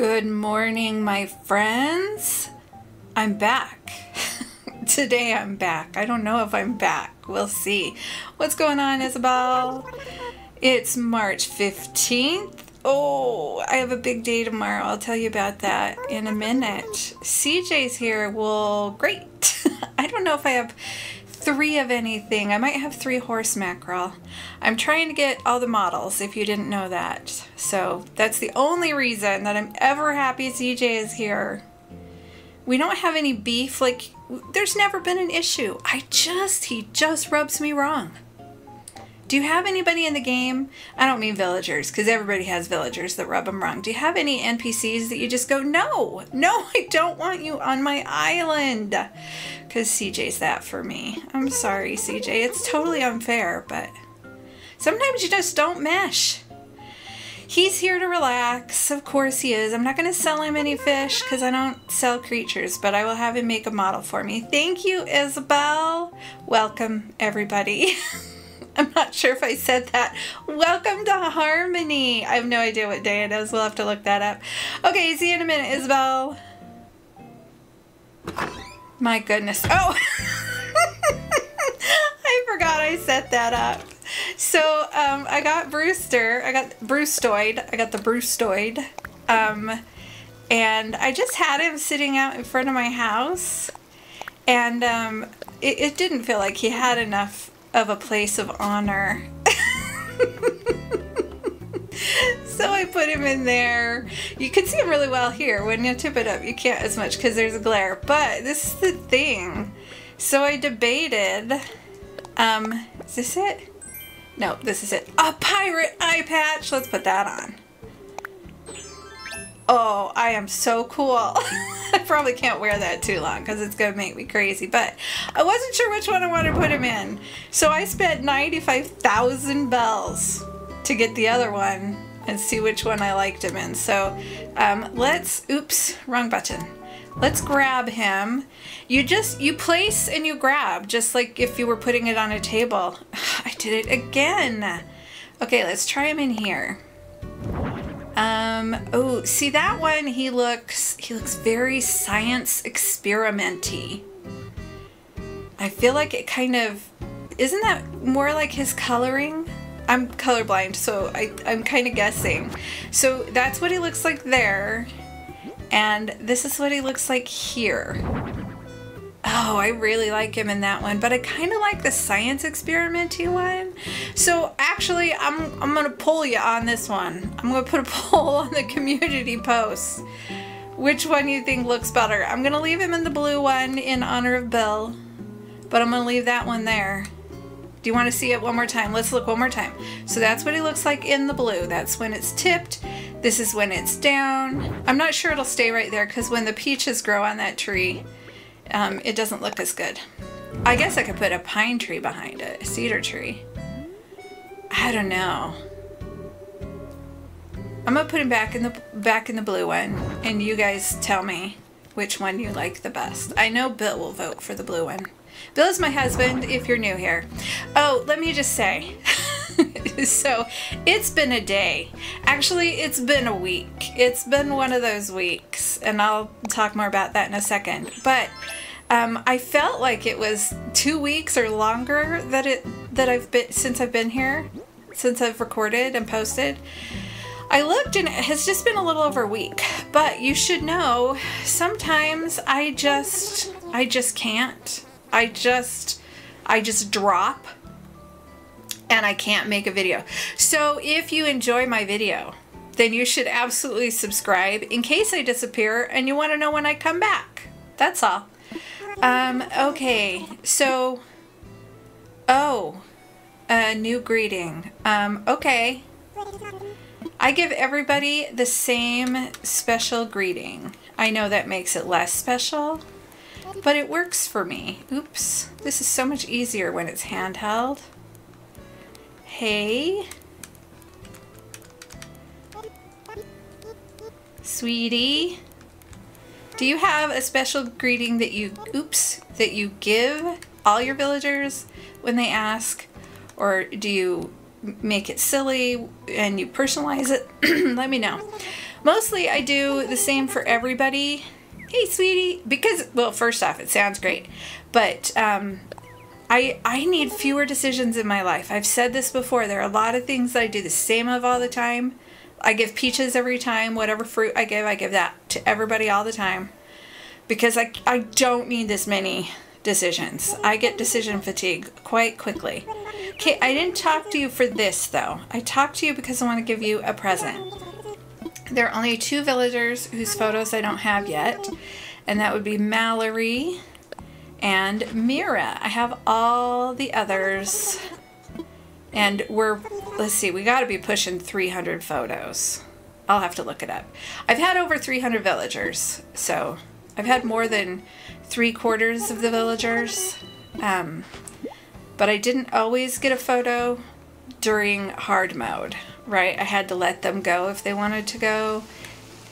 Good morning, my friends. I'm back. Today I'm back. I don't know if I'm back. We'll see. What's going on, Isabel? It's March 15th. Oh, I have a big day tomorrow. I'll tell you about that in a minute. CJ's here. Well, great. I don't know if I have 3 of anything. I might have 3 horse mackerel. I'm trying to get all the models, if you didn't know that. So that's the only reason that I'm ever happy CJ is here. We don't have any beef. Like, there's never been an issue. He just rubs me wrong. Do you have anybody in the game? I don't mean villagers, because everybody has villagers that rub them wrong. Do you have any NPCs that you just go, no, I don't want you on my island? Because CJ's that for me. I'm sorry, CJ. It's totally unfair, but sometimes you just don't mesh. He's here to relax. Of course he is. I'm not going to sell him any fish because I don't sell creatures, but I will have him make a model for me. Thank you, Isabel. Welcome, everybody. I'm not sure if I said that. Welcome to Harmony. I have no idea what day it is. We'll have to look that up. Okay, see you in a minute, Isabel. My goodness. Oh! I forgot I set that up. So, I got Brewster. I got Brewstoid. I got the Brewstoid. And I just had him sitting out in front of my house. And it didn't feel like he had enough of a place of honor. So I put him in there. You can see him really well here. When you tip it up, you can't as much because there's a glare. But this is the thing. So I debated. Is this it? No, this is it. A pirate eye patch. Let's put that on. Oh, I am so cool. I probably can't wear that too long because it's going to make me crazy. But I wasn't sure which one I wanted to put him in. So I spent 95,000 bells to get the other one and see which one I liked him in. So oops, wrong button. Let's grab him. You place and you grab, just like if you were putting it on a table. I did it again. Okay, let's try him in here. Oh, see that one, he looks very science experimenty. I feel like it kind of, isn't that more like his coloring? I'm colorblind, so I'm kind of guessing. So that's what he looks like there. And this is what he looks like here. Oh, I really like him in that one, but I kind of like the science experimenty one. So actually, I'm going to poll you on this one. I'm going to put a poll on the community post. Which one you think looks better? I'm going to leave him in the blue one in honor of Bill, but I'm going to leave that one there. Do you want to see it one more time? Let's look one more time. So that's what he looks like in the blue. That's when it's tipped. This is when it's down. I'm not sure it'll stay right there because when the peaches grow on that tree, it doesn't look as good. I guess I could put a pine tree behind it, a cedar tree. I don't know. I'm gonna put him back in the blue one, and you guys tell me which one you like the best. I know Bill will vote for the blue one. Bill is my husband, if you're new here. Oh, let me just say. So, it's been a day. Actually, it's been a week. It's been one of those weeks, and I'll talk more about that in a second. But I felt like it was 2 weeks or longer since I've been here, since I've recorded and posted. I looked and it has just been a little over a week. But you should know, sometimes I just can't. I just drop and I can't make a video. So if you enjoy my video, then you should absolutely subscribe in case I disappear and you want to know when I come back. That's all. Okay, so, new greeting. Okay. I give everybody the same special greeting. I know that makes it less special, but it works for me. Oops. This is so much easier when it's handheld. Hey. Sweetie. Do you have a special greeting that you give all your villagers when they ask? Or do you make it silly and you personalize it? Let me know. Mostly I do the same for everybody. Hey, sweetie. Because, well, first off, it sounds great. But I need fewer decisions in my life. I've said this before. There are a lot of things that I do the same of all the time. I give peaches every time. Whatever fruit I give that to everybody all the time. Because I don't need this many decisions. I get decision fatigue quite quickly. Okay, I didn't talk to you for this, though. I talked to you because I want to give you a present. There are only 2 villagers whose photos I don't have yet. And that would be Mallory and Mira. I have all the others. And let's see, we got to be pushing 300 photos. I'll have to look it up. I've had over 300 villagers, so I've had more than 3/4 of the villagers. But I didn't always get a photo during hard mode, right? I had to let them go if they wanted to go.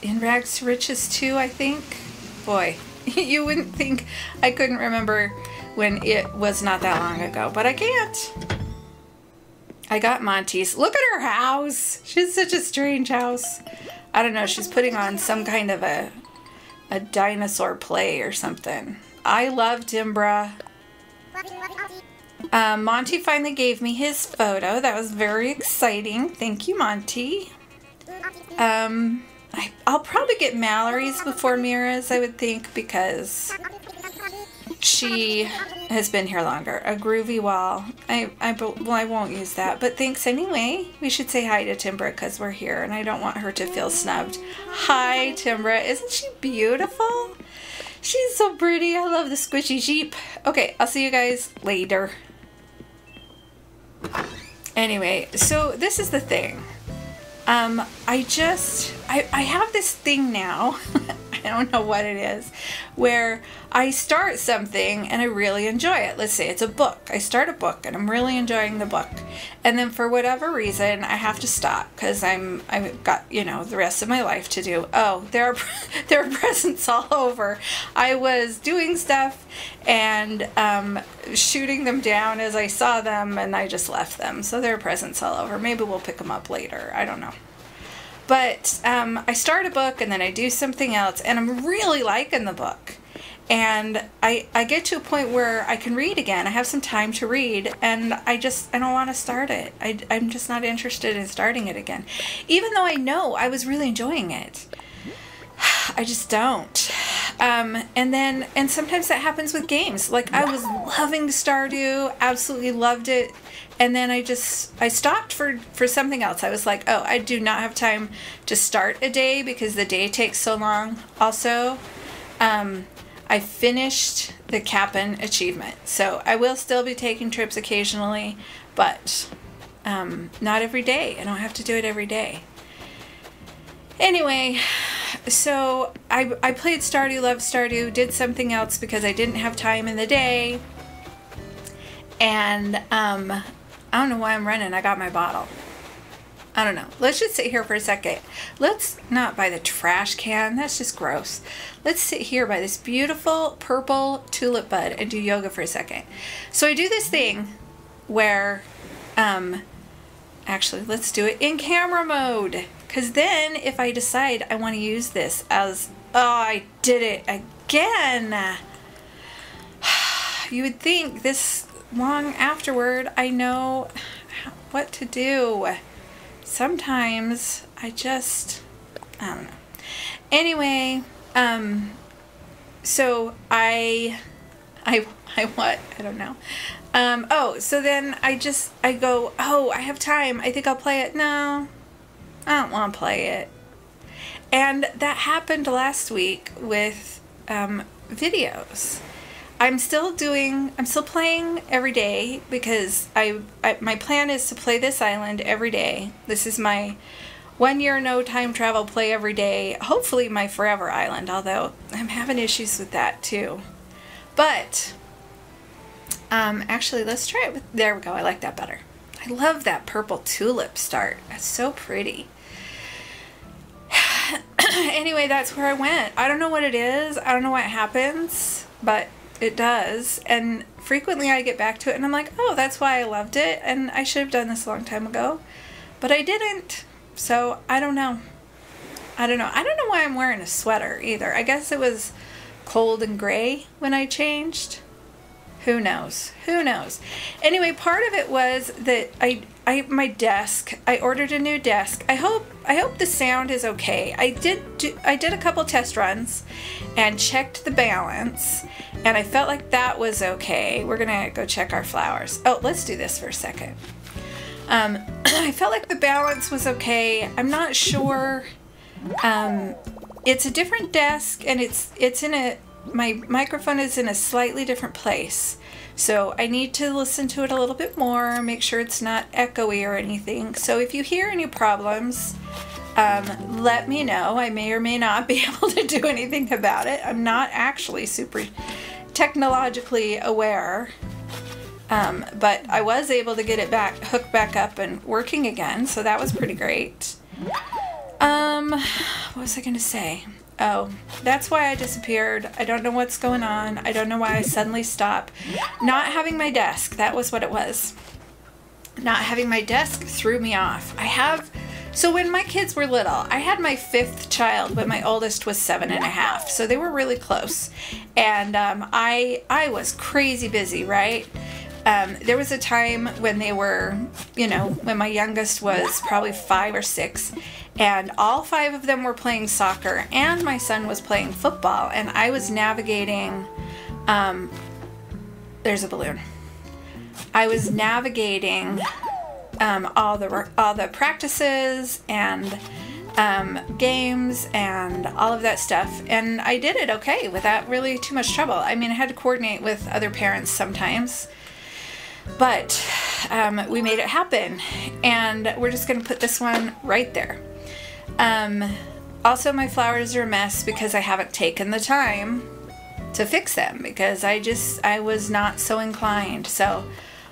In Rags to Riches too, I think. Boy, you wouldn't think I couldn't remember when it was not that long ago, but I can't. I got Monty's. Look at her house. She has such a strange house. I don't know. She's putting on some kind of a dinosaur play or something. I love Dimbra. Monty finally gave me his photo. That was very exciting. Thank you, Monty. I'll probably get Mallory's before Mira's, I would think, because she has been here longer. A groovy wall. Well, I won't use that, but thanks anyway. We should say hi to Timbra because we're here, and I don't want her to feel snubbed. Hi, Timbra. Isn't she beautiful? She's so pretty. I love the squishy sheep. Okay, I'll see you guys later. Anyway, so this is the thing. I have this thing now, I don't know what it is, where I start something and I really enjoy it. Let's say it's a book. I start a book and I'm really enjoying the book. And then for whatever reason, I have to stop because I've got, you know, the rest of my life to do. Oh, there are presents all over. I was doing stuff and shooting them down as I saw them, and I just left them. So there are presents all over. Maybe we'll pick them up later. I don't know. But I start a book and then I do something else, and I'm really liking the book. And I get to a point where I can read again. I have some time to read, and I don't want to start it. I'm just not interested in starting it again. Even though I know I was really enjoying it. I just don't. And sometimes that happens with games. Like, I was loving Stardew, absolutely loved it. And then I stopped for something else. I was like, oh, I do not have time to start a day because the day takes so long. Also, I finished the Cap'n achievement. So I will still be taking trips occasionally, but not every day. I don't have to do it every day. Anyway, so I played Stardew, loved Stardew, did something else because I didn't have time in the day. And I don't know why I'm running. I got my bottle. I don't know. Let's just sit here for a second. Let's not by the trash can. That's just gross. Let's sit here by this beautiful purple tulip bud and do yoga for a second. So I do this thing where, actually, let's do it in camera mode. Because then if I decide I want to use this as, oh, I did it again. You would think this long afterward I know what to do. Sometimes I don't know. Anyway, so I what? I don't know. Oh, so then I go, oh, I have time. I think I'll play it. No, I don't want to play it. And that happened last week with videos. I'm still playing every day because my plan is to play this island every day. This is my 1 year no time travel play every day. Hopefully my forever island, although I'm having issues with that too. But actually, let's try it. There we go. I like that better. I love that purple tulip start. That's so pretty. Anyway, that's where I went. I don't know what it is. I don't know what happens, but it does. And frequently I get back to it and I'm like, oh, that's why I loved it. And I should have done this a long time ago, but I didn't. So I don't know. I don't know. I don't know why I'm wearing a sweater either. I guess it was cold and gray when I changed. Who knows? Who knows? Anyway, part of it was that my desk, I ordered a new desk. I hope the sound is okay. I did a couple test runs and checked the balance, and I felt like that was okay. We're gonna go check our flowers. Oh, let's do this for a second. I felt like the balance was okay. I'm not sure. It's a different desk, and it's in a, my microphone is in a slightly different place. So I need to listen to it a little bit more, make sure it's not echoey or anything. So if you hear any problems, let me know. I may or may not be able to do anything about it. I'm not actually super technologically aware. But I was able to get it hooked back up and working again, so that was pretty great. What was I gonna say? Oh, that's why I disappeared. I don't know what's going on. I don't know why I suddenly stopped. Not having my desk, that was what it was. Not having my desk threw me off. So when my kids were little, I had my 5th child, but my oldest was 7.5, so they were really close. And I was crazy busy, right? There was a time when they were, you know, when my youngest was probably 5 or 6, and all 5 of them were playing soccer, and my son was playing football, and I was navigating, there's a balloon. I was navigating all the practices and games and all of that stuff, and I did it okay without really too much trouble. I mean, I had to coordinate with other parents sometimes, but we made it happen, and we're just gonna put this one right there. Also, my flowers are a mess because I haven't taken the time to fix them because I was not so inclined. So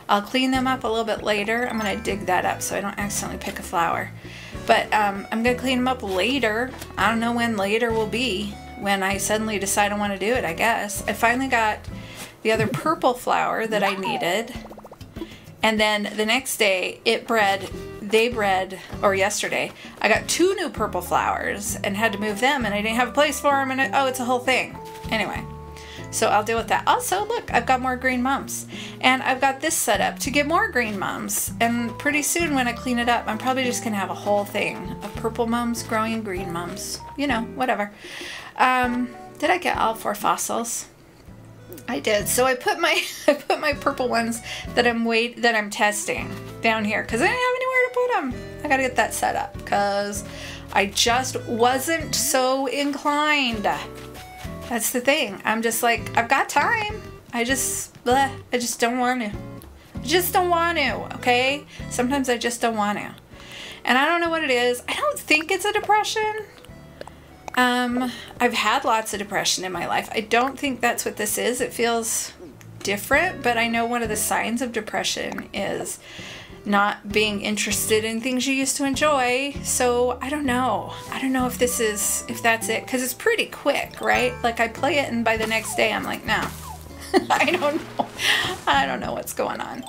I'll clean them up a little bit later. I'm gonna dig that up so I don't accidentally pick a flower. But I'm gonna clean them up later. I don't know when later will be, when I suddenly decide I want to do it, I guess. I finally got the other purple flower that I needed. And then the next day or yesterday, I got 2 new purple flowers and had to move them, and I didn't have a place for them, and it's a whole thing. Anyway, so I'll deal with that. Also, look, I've got more green mums, and I've got this set up to get more green mums, and pretty soon when I clean it up, I'm probably just gonna have a whole thing of purple mums growing green mums. You know, whatever. Did I get all 4 fossils? I did. So I put my purple ones that I'm testing down here because I didn't have anywhere to put them. I gotta get that set up because I just wasn't so inclined. That's the thing. I'm just like, I've got time. I just don't want to. I just don't want to. Okay. Sometimes I just don't want to, and I don't know what it is. I don't think it's a depression. I've had lots of depression in my life. I don't think that's what this is. It feels different, but I know one of the signs of depression is not being interested in things you used to enjoy. So I don't know. I don't know if that's it, because it's pretty quick, right? Like I play it and by the next day I'm like, no. I don't know. I don't know what's going on.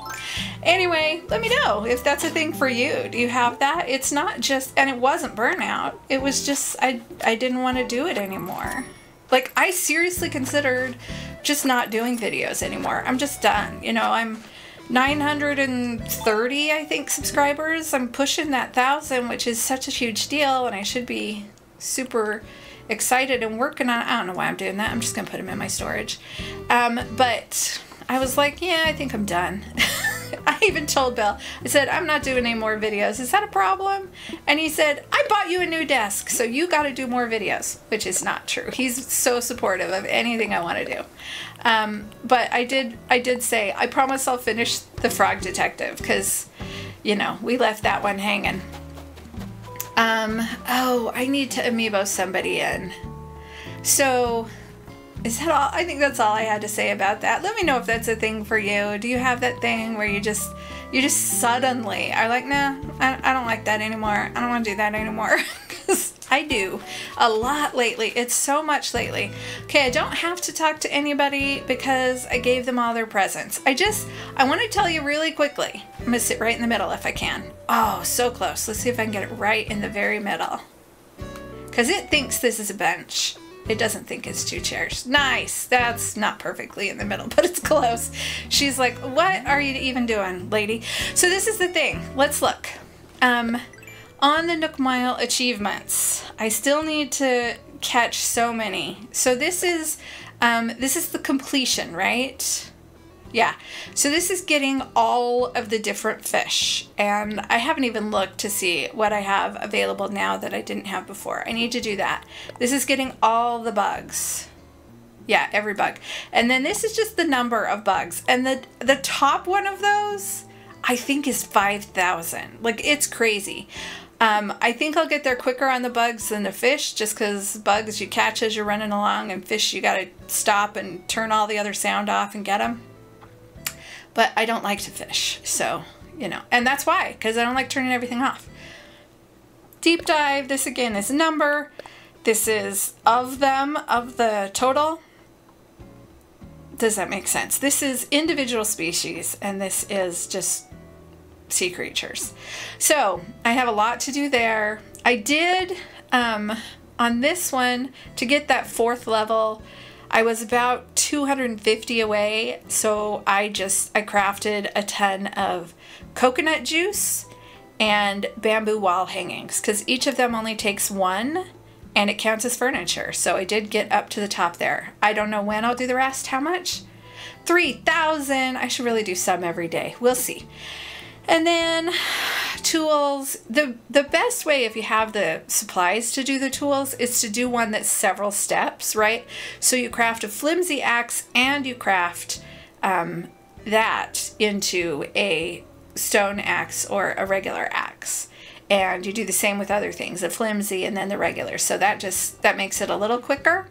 Anyway, let me know if that's a thing for you. Do you have that? It's not just, and it wasn't burnout. It was just, I didn't want to do it anymore. Like, I seriously considered just not doing videos anymore. I'm just done. You know, I'm 930, I think, subscribers. I'm pushing that 1,000, which is such a huge deal, and I should be super excited and working on it. I don't know why I'm doing that. I'm just gonna put them in my storage. But I was like, yeah, I think I'm done. I even told Bill, I said, I'm not doing any more videos. Is that a problem? And he said, I bought you a new desk, so you got to do more videos, which is not true. He's so supportive of anything I want to do. But I did say, I promise I'll finish the Frog Detective because, you know, we left that one hanging. Oh, I need to amiibo somebody in. So, is that all? I think that's all I had to say about that. Let me know if that's a thing for you. Do you have that thing where you just suddenly are like, nah, I don't like that anymore. I don't want to do that anymore. Because I do a lot lately. It's so much lately. Okay, I don't have to talk to anybody because I gave them all their presents. I want to tell you really quickly. I'm going to sit right in the middle if I can. Oh, so close. Let's see if I can get it right in the very middle. because it thinks this is a bench. It doesn't think it's 2 chairs. Nice. That's not perfectly in the middle, but it's close. She's like, what are you even doing, lady? So this is the thing. Let's look. On the Nook Mile achievements, I still need to catch so many. So this is the completion, right? Yeah. So this is getting all of the different fish, and I haven't even looked to see what I have available now that I didn't have before. I need to do that. This is getting all the bugs. Yeah, every bug. And then this is just the number of bugs. And the top one of those, I think, is 5,000. Like, it's crazy. I think I'll get there quicker on the bugs than the fish, just because bugs you catch as you're running along, and fish you gotta stop and turn all the other sound off and get them. But I don't like to fish, so, you know. And that's why, because I don't like turning everything off. Deep dive, this again is a number. This is of them, of the total. Does that make sense? This is individual species, and this is just sea creatures. So I have a lot to do there. I did, on this one, to get that 4th level, I was about 250 away, so I crafted a ton of coconut juice and bamboo wall hangings, because each of them only takes 1, and it counts as furniture. So I did get up to the top there. I don't know when I'll do the rest. How much? 3,000. I should really do some every day. We'll see. And then tools, the best way, if you have the supplies to do the tools, is to do one that's several steps, right? So you craft a flimsy axe, and you craft that into a stone axe or a regular axe. And you do the same with other things, the flimsy and then the regular. So that makes it a little quicker.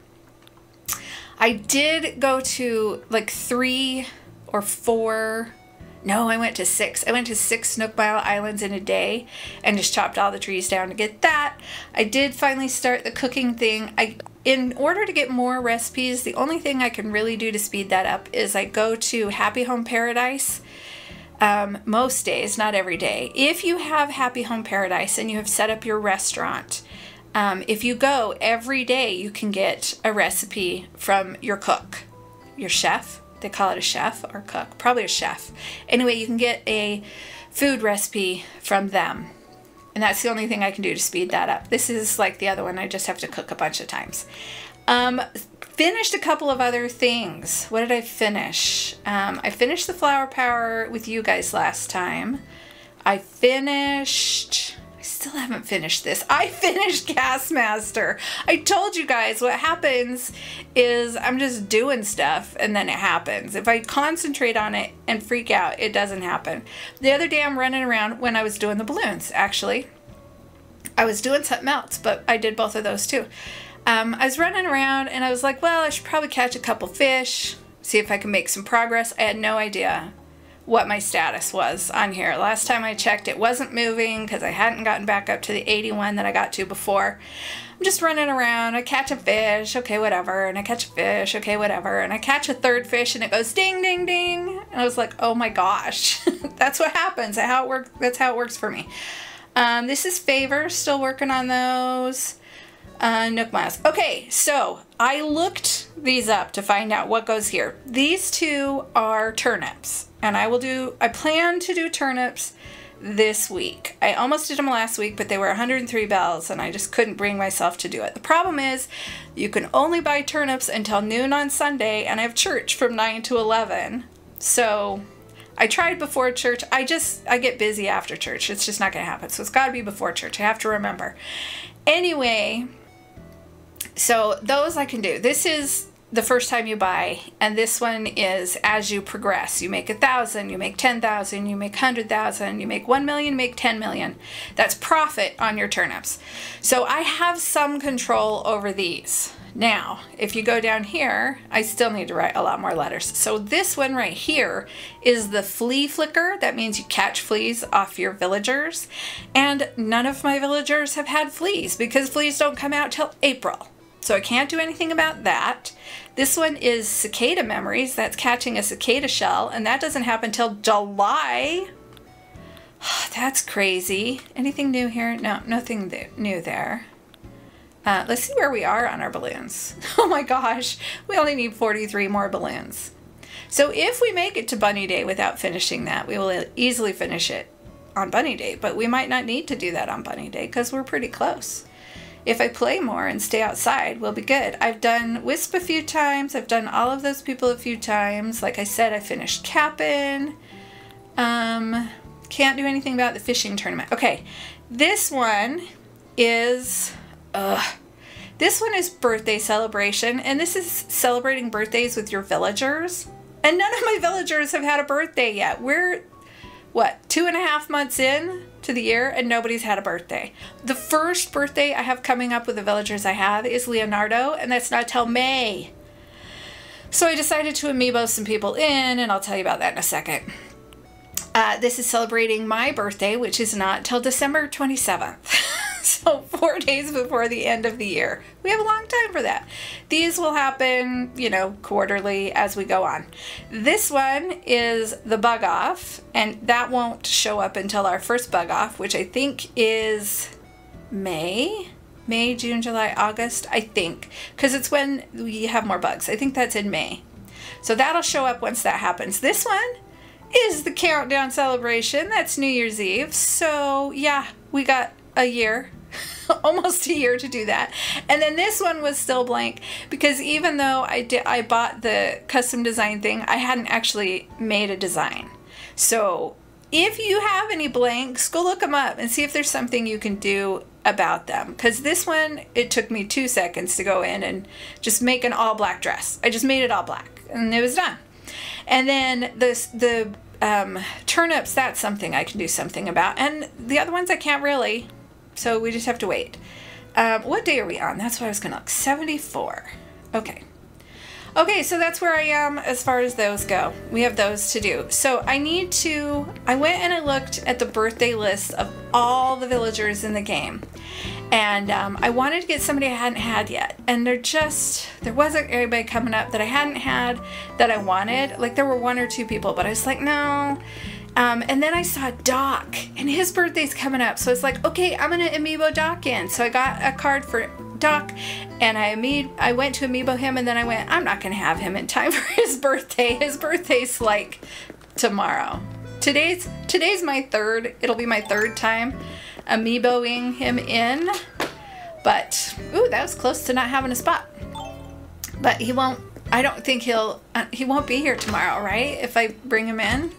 I did go to like 3 or 4. No, I went to 6. I went to 6 Nook Mile Islands in a day and just chopped all the trees down to get that. I did finally start the cooking thing. In order to get more recipes, the only thing I can really do to speed that up is I go to Happy Home Paradise most days, not every day. If you have Happy Home Paradise and you have set up your restaurant, if you go every day, you can get a recipe from your cook, your chef. They call it a chef or cook, probably a chef. Anyway, you can get a food recipe from them. And that's the only thing I can do to speed that up. This is like the other one. I just have to cook a bunch of times. Finished a couple of other things. What did I finish? I finished the Flower Power with you guys last time. I still haven't finished this. I finished Gas Master. I told you guys what happens is I'm just doing stuff and then it happens. If I concentrate on it and freak out, it doesn't happen. The other day I'm running around when I was doing the balloons, actually. I was doing something else, but I did both of those too. I was running around and I was like, well, I should probably catch a couple fish, see if I can make some progress. I had no idea what my status was on here. Last time I checked, it wasn't moving because I hadn't gotten back up to the 81 that I got to before. I'm just running around. I catch a fish, okay, whatever. And I catch a fish, okay, whatever. And I catch a 3rd fish and it goes ding, ding, ding. And I was like, oh my gosh, that's what happens. That's how it works for me. This is Favor, still working on those. Nook Miles. Okay, so I looked these up to find out what goes here. These 2 are turnips. And I plan to do turnips this week. I almost did them last week, but they were 103 bells and I just couldn't bring myself to do it. The problem is you can only buy turnips until noon on Sunday, and I have church from 9 to 11. So I tried before church. I get busy after church. It's just not going to happen. So it's got to be before church. I have to remember. Anyway, so those I can do. This is the first time you buy, and this one is as you progress. You make 1,000, you make 10,000, you make 100,000, you make 1 million, you make 10 million. That's profit on your turnips. So I have some control over these. Now, if you go down here, I still need to write a lot more letters. So this one right here is the flea flicker. That means you catch fleas off your villagers. And none of my villagers have had fleas because fleas don't come out till April. So I can't do anything about that. This one is cicada memories. That's catching a cicada shell, and that doesn't happen till July. That's crazy. Anything new here? No, nothing new there. Let's see where we are on our balloons. Oh my gosh, we only need 43 more balloons. So if we make it to Bunny Day without finishing that, we will easily finish it on Bunny Day, but we might not need to do that on Bunny Day because we're pretty close. If I play more and stay outside, we'll be good. I've done Wisp a few times. I've done all of those people a few times. Like I said, I finished Cap'n. Can't do anything about the fishing tournament. Okay, this one is birthday celebration, and this is celebrating birthdays with your villagers. And none of my villagers have had a birthday yet. We're, what, 2.5 months in to the year, and nobody's had a birthday. The first birthday I have coming up with the villagers I have is Leonardo, and that's not till May. So I decided to amiibo some people in, and I'll tell you about that in a second. This is celebrating my birthday, which is not till December 27th. So 4 days before the end of the year. We have a long time for that. These will happen, you know, quarterly as we go on. This one is the bug off, and that won't show up until our first bug off, which I think is May, June, July, August, I think, because it's when we have more bugs. I think that's in May. So that'll show up once that happens. This one is the countdown celebration. That's New Year's Eve. So yeah, we got a year, almost a year to do that. And then this one was still blank because even though I bought the custom design thing, I hadn't actually made a design. So if you have any blanks, go look them up and see if there's something you can do about them. Because this one, it took me 2 seconds to go in and just make an all black dress. I just made it all black and it was done. And then the turnips, that's something I can do something about. And the other ones I can't really. So we just have to wait. What day are we on? That's what I was going to look. 74. Okay. Okay, so that's where I am as far as those go. We have those to do. So I went and I looked at the birthday list of all the villagers in the game. And I wanted to get somebody I hadn't had yet. And there wasn't anybody coming up that I hadn't had that I wanted. Like there were 1 or 2 people, but I was like, no. And then I saw Doc, and his birthday's coming up. So it's like, okay, I'm going to amiibo Doc in. So I got a card for Doc, and I went to amiibo him, and then I went, I'm not going to have him in time for his birthday. His birthday's like tomorrow. Today's my third. It'll be my 3rd time amiiboing him in. But, ooh, that was close to not having a spot. But he won't, I don't think he won't be here tomorrow, right? If I bring him in.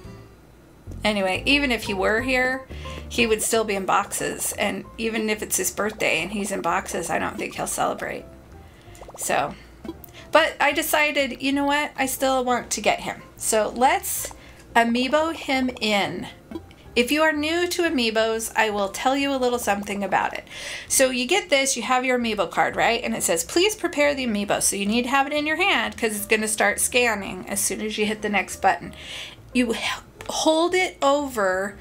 Anyway, even if he were here, he would still be in boxes. And even if it's his birthday and he's in boxes, I don't think he'll celebrate. So, but I decided, you know what? I still want to get him. So let's amiibo him in. If you are new to amiibos, I will tell you a little something about it. So you get this, you have your amiibo card, right? And it says, please prepare the amiibo. So you need to have it in your hand because it's going to start scanning as soon as you hit the next button. You hold it over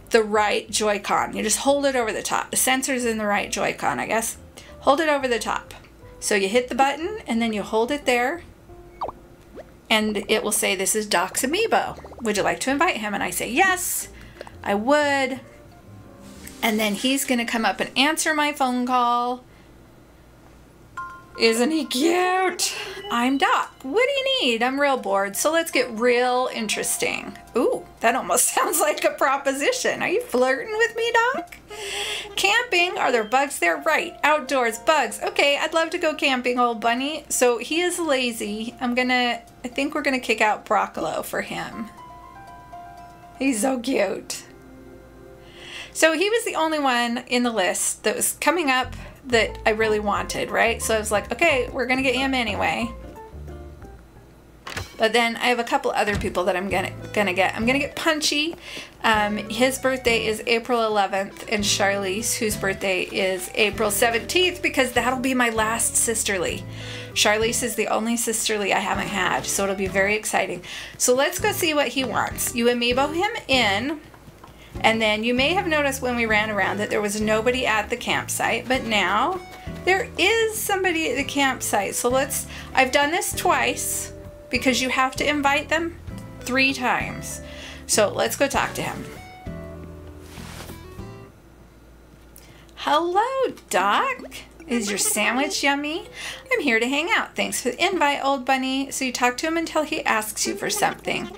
the right Joy-Con. You just hold it over the top. The sensor's in the right Joy-Con, I guess. Hold it over the top. So you hit the button and then you hold it there and it will say, this is Doc's amiibo. Would you like to invite him? And I say, yes, I would. And then he's going to come up and answer my phone call. Isn't he cute? I'm Doc. What do you need? I'm real bored, so let's get real interesting. Ooh, that almost sounds like a proposition. Are you flirting with me, Doc? Camping? Are there bugs there? Right. Outdoors, bugs. Okay, I'd love to go camping, old bunny. So he is lazy. I think we're gonna kick out Broccolo for him. He's so cute. So he was the only one in the list that was coming up that I really wanted, right? So I was like, okay, we're gonna get him anyway. But then I have a couple other people that I'm gonna get. I'm gonna get Punchy. His birthday is April 11th, and Charlize, whose birthday is April 17th, because that'll be my last sisterly. Charlize is the only sisterly I haven't had, so it'll be very exciting. So let's go see what he wants. You amiibo him in. And then you may have noticed when we ran around that there was nobody at the campsite, but now there is somebody at the campsite. So I've done this twice because you have to invite them 3 times. So let's go talk to him. Hello, Doc. Is your sandwich yummy? I'm here to hang out. Thanks for the invite, old bunny. So you talk to him until he asks you for something.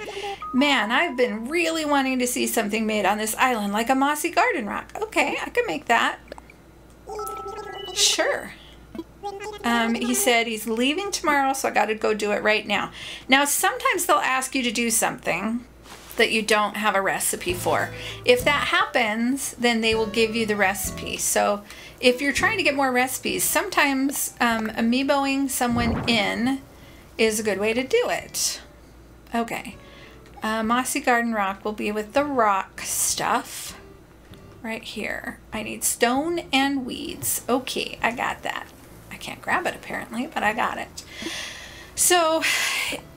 Man, I've been really wanting to see something made on this island, like a mossy garden rock. Okay, I can make that. Sure. He said he's leaving tomorrow, so I got to go do it right now. Now, sometimes they'll ask you to do something that you don't have a recipe for. If that happens, then they will give you the recipe. So if you're trying to get more recipes, sometimes amiiboing someone in is a good way to do it. Okay. Mossy Garden Rock will be with the rock stuff right here. I need stone and weeds. Okay, I got that. I can't grab it apparently, but I got it. So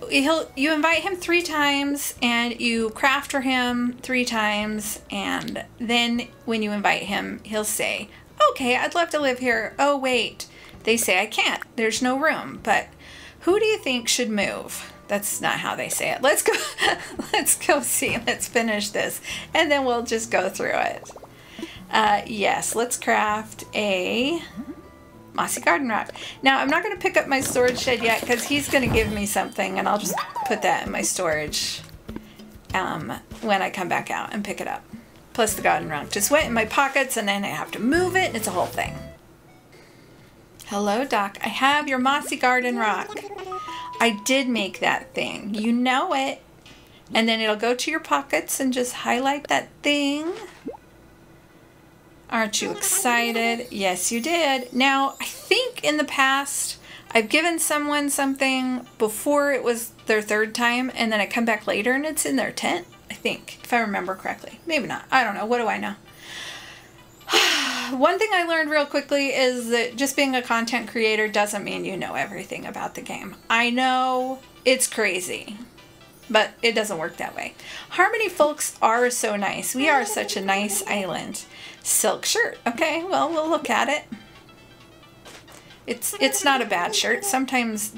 you invite him 3 times and you craft for him 3 times, and then when you invite him, he'll say, okay, I'd love to live here. Oh wait, they say I can't. There's no room. But who do you think should move? That's not how they say it. Let's go. Let's go see. Let's finish this, and then we'll just go through it. Yes, let's craft a mossy garden rock. Now, I'm not going to pick up my storage shed yet because he's going to give me something, and I'll just put that in my storage when I come back out and pick it up. Plus the garden rock just went in my pockets, and then I have to move it. It's a whole thing. Hello, Doc. I have your mossy garden rock. I did make that thing. You know it. And then it'll go to your pockets and just highlight that thing. Aren't you excited? Yes, you did. Now, I think in the past, I've given someone something before it was their 3rd time, and then I come back later and it's in their tent, I think, if I remember correctly. Maybe not. I don't know. What do I know? One thing I learned real quickly is that just being a content creator doesn't mean you know everything about the game. I know it's crazy, but it doesn't work that way. Harmony folks are so nice. We are such a nice island. Silk shirt. Okay, well, we'll look at it. It's not a bad shirt. Sometimes,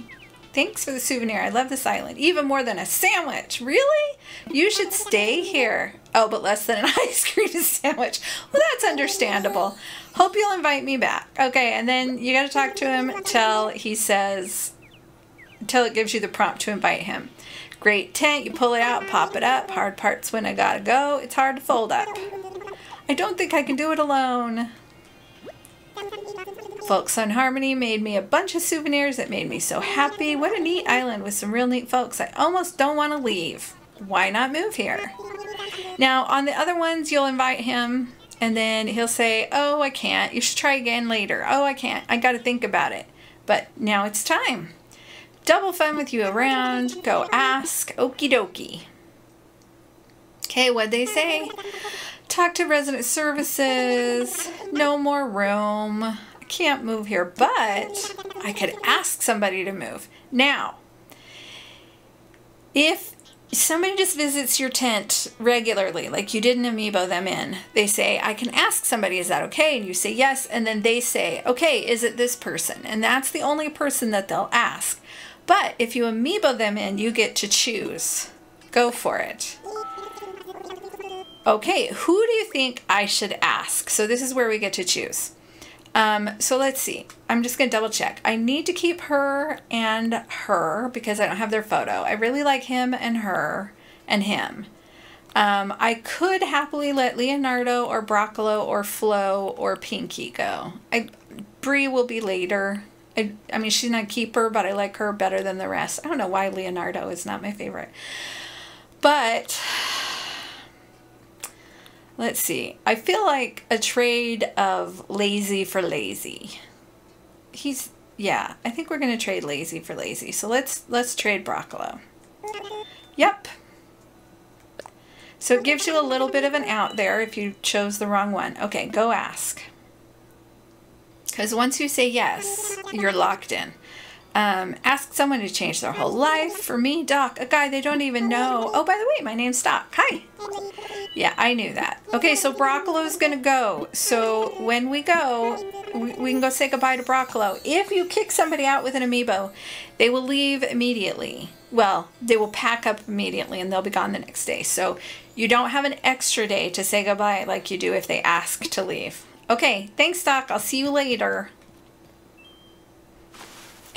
thanks for the souvenir. I love this island. Even more than a sandwich. Really? You should stay here. Oh, but less than an ice cream sandwich. Well, that's understandable. Hope you'll invite me back. Okay, and then you got to talk to him till he says, until it gives you the prompt to invite him. Great tent. You pull it out, pop it up. Hard part's when I gotta go. It's hard to fold up. I don't think I can do it alone. Folks on Harmony made me a bunch of souvenirs that made me so happy. What a neat island with some real neat folks. I almost don't want to leave. Why not move here? Now, on the other ones, you'll invite him, and then he'll say, oh, I can't. You should try again later. Oh, I can't. I got to think about it. But now it's time. Double fun with you around. Go ask. Okie dokie. Okay, what'd they say? Talk to resident services. No more room. I can't move here, but I could ask somebody to move. Now, if somebody just visits your tent regularly, like you didn't amiibo them in, they say, I can ask somebody, is that okay? And you say yes, and then they say, okay, is it this person? And that's the only person that they'll ask. But if you amiibo them in, you get to choose. Go for it. Okay, who do you think I should ask? So this is where we get to choose. So let's see. I'm just going to double check. I need to keep her and her because I don't have their photo. I really like him and her and him. I could happily let Leonardo or Broccolo or Flo or Pinky go. Bree will be later. I mean, she's not a keeper, but I like her better than the rest. I don't know why Leonardo is not my favorite. But let's see. I feel like a trade of Lazy for Lazy. Yeah, I think we're going to trade Lazy for Lazy. So let's trade Broccolo. Yep. So it gives you a little bit of an out there if you chose the wrong one. Okay, go ask. Because once you say yes, you're locked in. Ask someone to change their whole life. For me, Doc, a guy they don't even know. Oh, by the way, my name's Doc. Hi. Yeah, I knew that. Okay, so Broccolo's going to go. So when we go, we can go say goodbye to Broccolo. If you kick somebody out with an amiibo, they will leave immediately. Well, they will pack up immediately and they'll be gone the next day. So you don't have an extra day to say goodbye like you do if they ask to leave. Okay, thanks, Doc. I'll see you later.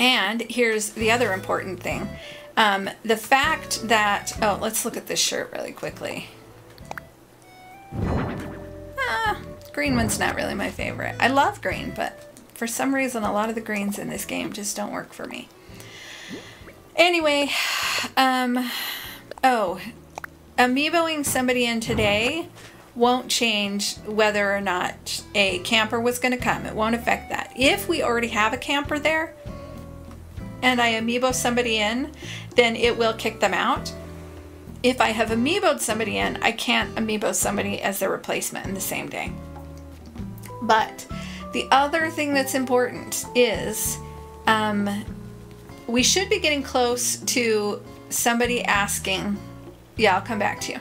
And here's the other important thing. The fact that, oh, let's look at this shirt really quickly. Green one's not really my favorite. I love green, but for some reason, a lot of the greens in this game just don't work for me. Anyway, amiiboing somebody in today won't change whether or not a camper was going to come. It won't affect that. If we already have a camper there and I amiibo somebody in, then it will kick them out. If I have amiiboed somebody in, I can't amiibo somebody as their replacement in the same day. But the other thing that's important is we should be getting close to somebody asking, yeah, I'll come back to you,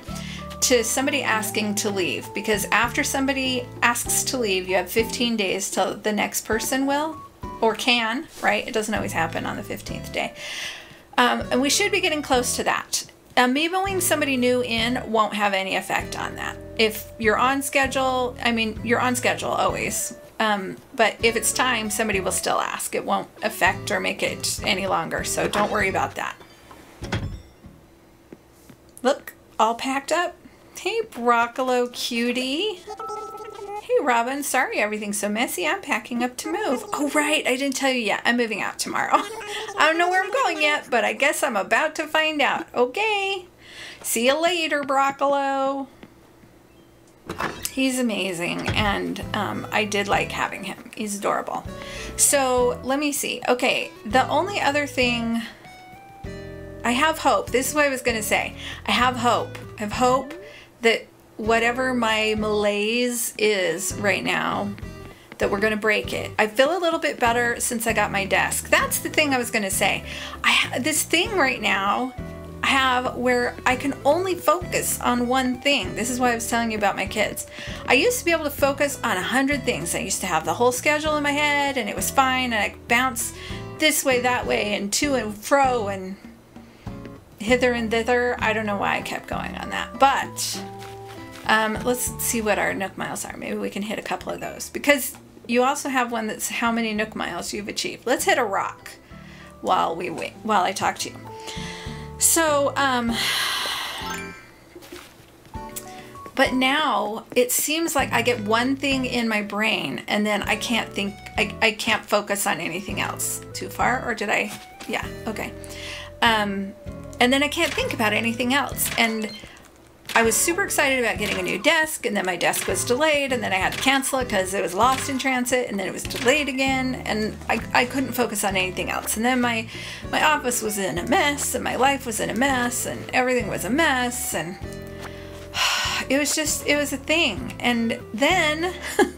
to somebody asking to leave, because after somebody asks to leave, you have 15 days till the next person will, or can, right? It doesn't always happen on the 15th day. And we should be getting close to that. Amiiboing somebody new in won't have any effect on that. If you're on schedule, I mean, you're on schedule always. But if it's time, somebody will still ask. It won't affect or make it any longer, so don't worry about that. Look, all packed up. Hey, Broccolo cutie. Hey, Robin. Sorry everything's so messy. I'm packing up to move. Oh, right. I didn't tell you yet. I'm moving out tomorrow. I don't know where I'm going yet, but I guess I'm about to find out. Okay. See you later, Broccolo. He's amazing, and I did like having him. He's adorable. So let me see. Okay, the only other thing, I have hope. This is what I was going to say. I have hope. I have hope that whatever my malaise is right now, that we're going to break it. I feel a little bit better since I got my desk. That's the thing I was going to say. This thing right now I have where I can only focus on one thing. This is why I was telling you about my kids. I used to be able to focus on 100 things. I used to have the whole schedule in my head and it was fine, and I could bounce this way, that way, and to and fro and hither and thither. I don't know why I kept going on that, but let's see what our Nook miles are. Maybe we can hit a couple of those, because you also have one that's how many Nook miles you've achieved. Let's hit a rock while we wait, while I talk to you. So, but now it seems like I get one thing in my brain and then I can't think, I can't focus on anything else. Too far? Or did I? Yeah, okay. And then I can't think about anything else. And I was super excited about getting a new desk, and then my desk was delayed, and then I had to cancel it because it was lost in transit, and then it was delayed again, and I couldn't focus on anything else. And then my office was in a mess, and my life was in a mess, and everything was a mess, and it was a thing. And then,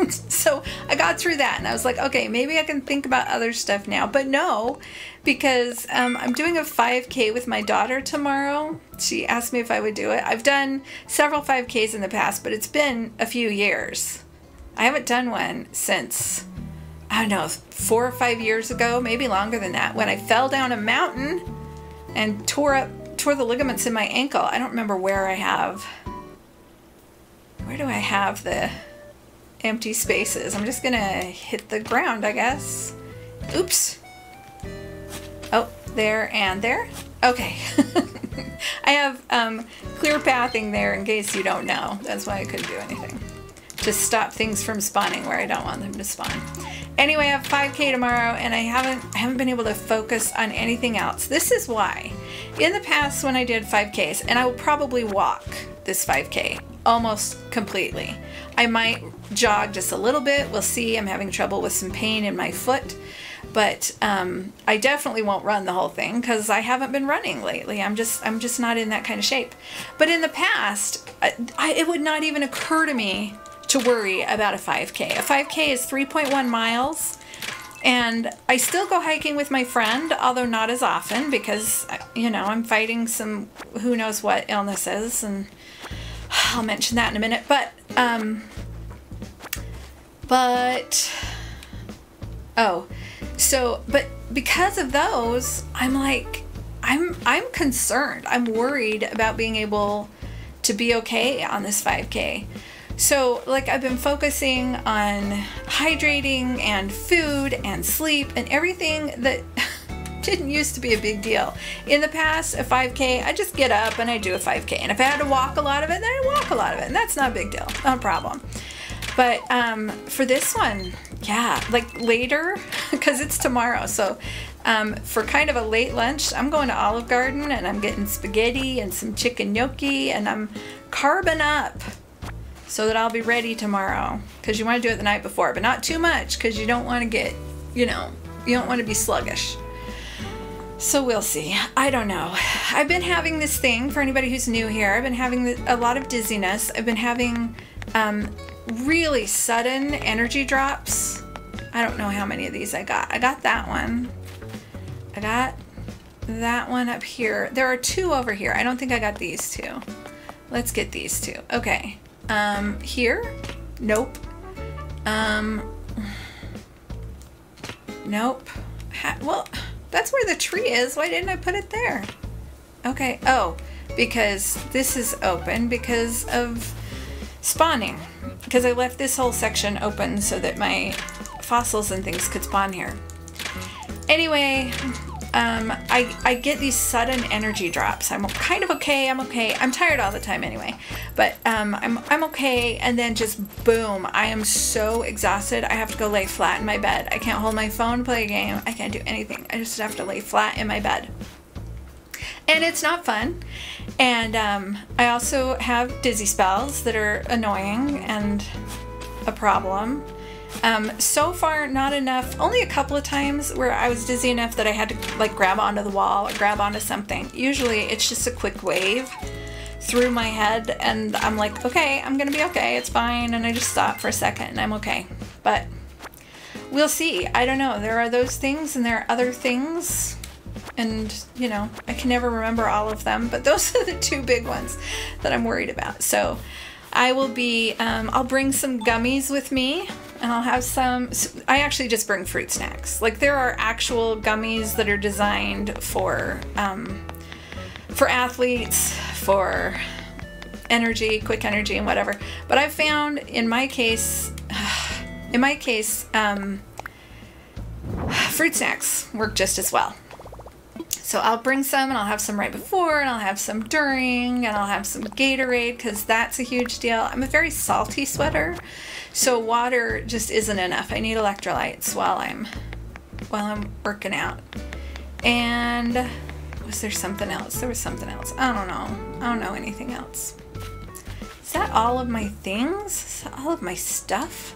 so I got through that, and I was like, okay, maybe I can think about other stuff now. But no, because I'm doing a 5K with my daughter tomorrow. She asked me if I would do it. I've done several 5Ks in the past, but it's been a few years. I haven't done one since, I don't know, 4 or 5 years ago, maybe longer than that, when I fell down a mountain and tore the ligaments in my ankle. I don't remember where do I have the empty spaces? I'm just gonna hit the ground, I guess. Oops. Oh, there and there. Okay. I have clear pathing there in case you don't know. That's why I couldn't do anything. To stop things from spawning where I don't want them to spawn. Anyway, I have 5K tomorrow, and I haven't been able to focus on anything else. This is why. In the past, when I did 5Ks, and I will probably walk this 5K almost completely. I might jog just a little bit. We'll see. I'm having trouble with some pain in my foot. But I definitely won't run the whole thing because I haven't been running lately. I'm just not in that kind of shape. But in the past, it would not even occur to me to worry about a 5K. A 5K is 3.1 miles. And I still go hiking with my friend, although not as often because, you know, I'm fighting some who knows what illnesses, and I'll mention that in a minute. But because of those, I'm like, I'm concerned. I'm worried about being able to be okay on this 5K. So, like, I've been focusing on hydrating and food and sleep and everything that didn't used to be a big deal. In the past, a 5K, I just get up and I do a 5K. And if I had to walk a lot of it, then I walk a lot of it. And that's not a big deal, not a problem. But for this one, yeah, like later, because it's tomorrow. So for kind of a late lunch, I'm going to Olive Garden and I'm getting spaghetti and some chicken gnocchi and I'm carbing up so that I'll be ready tomorrow. Because you want to do it the night before, but not too much because you don't want to get, you know, you don't want to be sluggish. So we'll see. I don't know. I've been having this thing, for anybody who's new here, I've been having a lot of dizziness. I've been having really sudden energy drops. I don't know how many of these I got. I got that one. I got that one up here. There are two over here. I don't think I got these two. Let's get these two. Okay. Here? Nope. Nope. Well, that's where the tree is. Why didn't I put it there? Okay. Oh, because this is open because of spawning. Because I left this whole section open so that my fossils and things could spawn here. Anyway, I get these sudden energy drops. I'm kind of okay. I'm okay. I'm tired all the time anyway. But I'm okay. And then just boom, I am so exhausted. I have to go lay flat in my bed. I can't hold my phone, play a game. I can't do anything. I just have to lay flat in my bed. And it's not fun. And I also have dizzy spells that are annoying and a problem. So far, not enough. Only a couple of times where I was dizzy enough that I had to like grab onto the wall or grab onto something. Usually it's just a quick wave through my head and I'm like, okay, I'm gonna be okay, it's fine. And I just stop for a second and I'm okay. But we'll see. I don't know. There are those things and there are other things. And, you know, I can never remember all of them, but those are the two big ones that I'm worried about. So I will be, I'll bring some gummies with me and I'll have some, I actually just bring fruit snacks. Like there are actual gummies that are designed for athletes, for energy, quick energy and whatever. But I've found in my case, fruit snacks work just as well. So I'll bring some and I'll have some right before and I'll have some during and I'll have some Gatorade because that's a huge deal. I'm a very salty sweater, so water just isn't enough. I need electrolytes while I'm working out. And was there something else? There was something else. I don't know. I don't know anything else. Is that all of my things? Is that all of my stuff?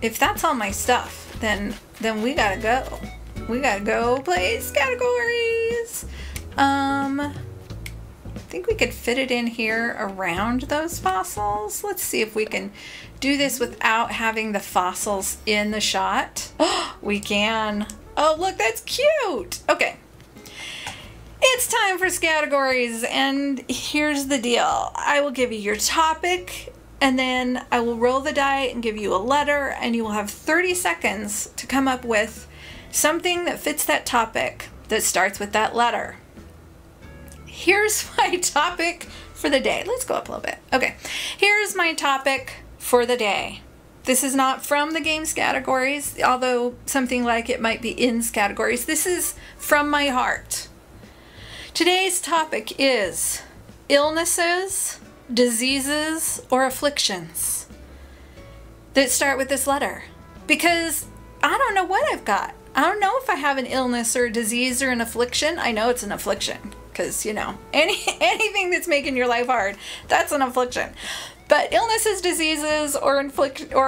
If that's all my stuff, then we gotta go. We gotta go place categories. I think we could fit it in here around those fossils. Let's see if we can do this without having the fossils in the shot. We can. Oh, look, that's cute. Okay. It's time for categories, and here's the deal. I will give you your topic, and then I will roll the die and give you a letter, and you will have 30 seconds to come up with something that fits that topic that starts with that letter. Here's my topic for the day. Let's go up a little bit. Okay, here's my topic for the day. This is not from the games categories, although something like it might be in categories. This is from my heart. Today's topic is illnesses, diseases, or afflictions that start with this letter. Because I don't know what I've got. I don't know if I have an illness or a disease or an affliction. I know it's an affliction because, you know, anything that's making your life hard, that's an affliction. But illnesses, diseases, or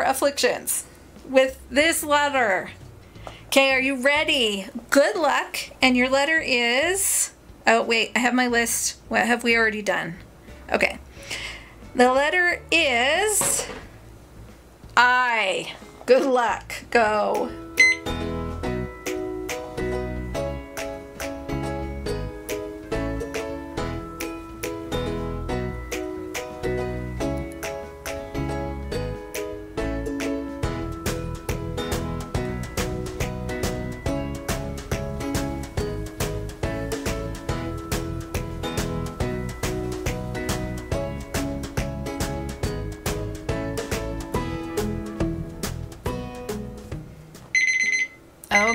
afflictions with this letter. Okay, are you ready? Good luck. And your letter is... Oh, wait, I have my list. What have we already done? Okay. The letter is I. Good luck. Go.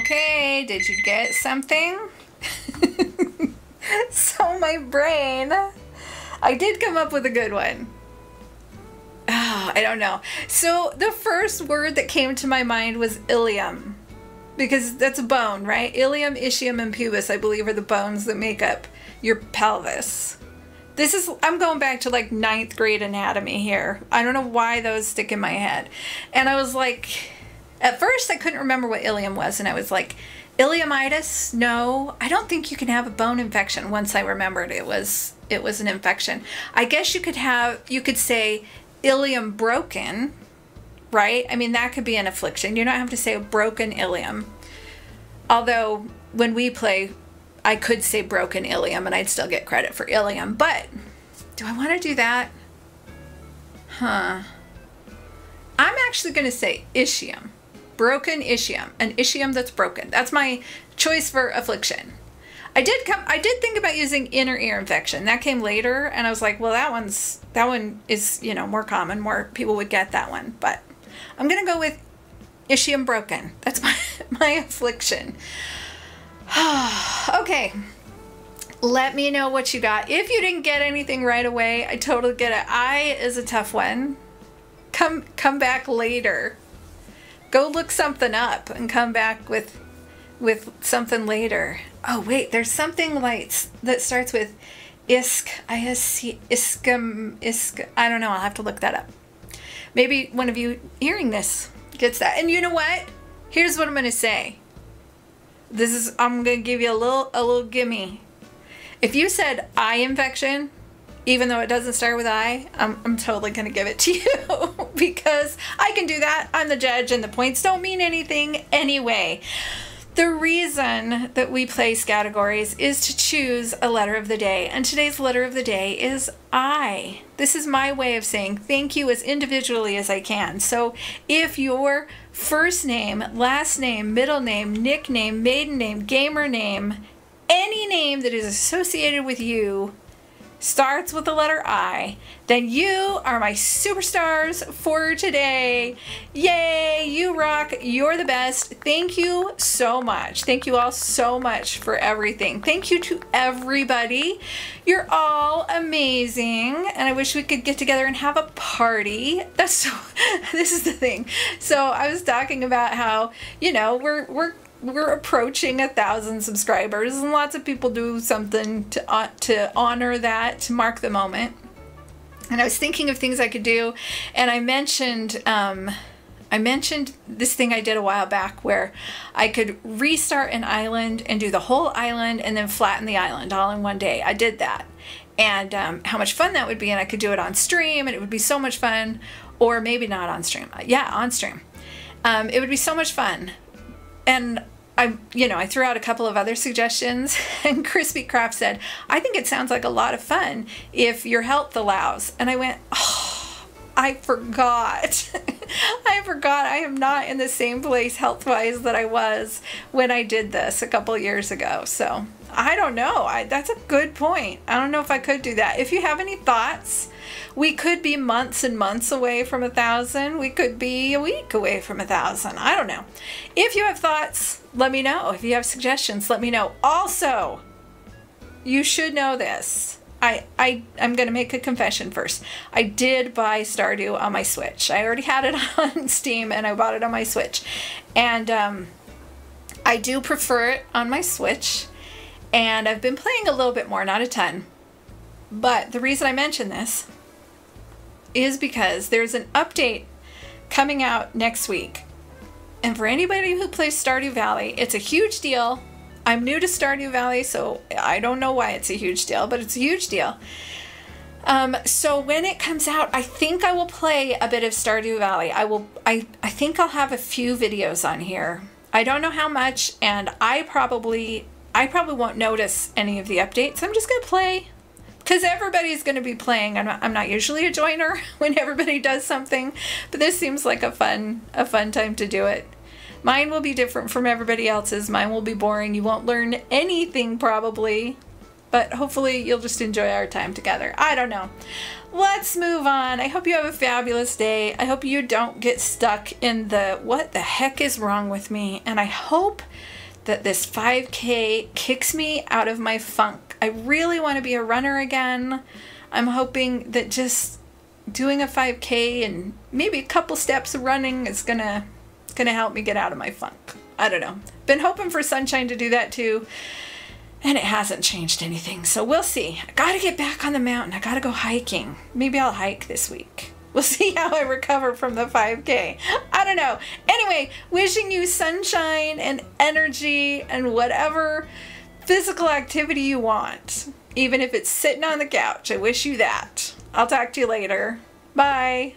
Okay, did you get something? So my brain, I did come up with a good one. Oh, I don't know. So the first word that came to my mind was ilium, because that's a bone, right? Ilium, ischium, and pubis, I believe, are the bones that make up your pelvis. I'm going back to like 9th grade anatomy here. I don't know why those stick in my head. And I was like, at first I couldn't remember what ilium was, and I was like, ileomitis? No, I don't think you can have a bone infection. Once I remembered it was an infection. I guess you could say ilium broken, right? I mean, that could be an affliction. You don't have to say a broken ilium. Although when we play, I could say broken ilium and I'd still get credit for ilium. But do I want to do that? Huh. I'm actually going to say ischium. Broken ischium. An ischium that's broken. That's my choice for affliction. I did think about using inner ear infection. That came later, and I was like, well, that one is, you know, more common. More people would get that one. But I'm going to go with ischium broken. That's my affliction. Okay. Let me know what you got. If you didn't get anything right away, I totally get it. I is a tough one. Come back later. Go look something up and come back with something later. Oh wait, there's something like that starts with isk. Isk. I don't know. I'll have to look that up. Maybe one of you hearing this gets that. And you know what? Here's what I'm gonna say. I'm gonna give you a little gimme. If you said eye infection, even though it doesn't start with I, I'm totally gonna give it to you because I can do that. I'm the judge and the points don't mean anything anyway. The reason that we place categories is to choose a letter of the day, and today's letter of the day is I. This is my way of saying thank you as individually as I can. So if your first name, last name, middle name, nickname, maiden name, gamer name, any name that is associated with you starts with the letter I, then you are my superstars for today. Yay, you rock, you're the best. Thank you so much. Thank you all so much for everything. Thank you to everybody. You're all amazing, and I wish we could get together and have a party. This is the thing. So I was talking about how, you know, we're approaching 1,000 subscribers, and lots of people do something to honor that, to mark the moment. And I was thinking of things I could do, and I mentioned this thing I did a while back where I could restart an island and do the whole island and then flatten the island all in one day. I did that, and how much fun that would be, and I could do it on stream, and it would be so much fun. Or maybe not on stream. Yeah, on stream. It would be so much fun. And I threw out a couple of other suggestions, and Crispy Craft said, I think it sounds like a lot of fun if your health allows. And I went, oh, I forgot. I forgot I am not in the same place health-wise that I was when I did this a couple years ago. So I don't know. That's a good point. I don't know if I could do that. If you have any thoughts, we could be months and months away from 1,000. We could be a week away from 1,000. I don't know. If you have thoughts, let me know. If you have suggestions, let me know. Also, you should know this. I'm going to make a confession first. I did buy Stardew on my Switch. I already had it on Steam, and I bought it on my Switch. And I do prefer it on my Switch. And I've been playing a little bit more, not a ton. But the reason I mention this is because there's an update coming out next week. And for anybody who plays Stardew Valley, it's a huge deal. I'm new to Stardew Valley, so I don't know why it's a huge deal, but it's a huge deal. So when it comes out, I think I will play a bit of Stardew Valley. I think I'll have a few videos on here. I don't know how much, and I probably won't notice any of the updates. I'm just gonna play, because everybody's going to be playing. I'm not usually a joiner when everybody does something, but this seems like a fun time to do it. Mine will be different from everybody else's. Mine will be boring. You won't learn anything probably, but hopefully you'll just enjoy our time together. I don't know. Let's move on. I hope you have a fabulous day. I hope you don't get stuck in the what the heck is wrong with me, and I hope that this 5K kicks me out of my funk. I really want to be a runner again. I'm hoping that just doing a 5K and maybe a couple steps of running is gonna help me get out of my funk. I don't know. Been hoping for sunshine to do that too, and it hasn't changed anything. So we'll see. I gotta get back on the mountain. I gotta go hiking. Maybe I'll hike this week. We'll see how I recover from the 5K. I don't know. Anyway, wishing you sunshine and energy and whatever physical activity you want. Even if it's sitting on the couch, I wish you that. I'll talk to you later. Bye.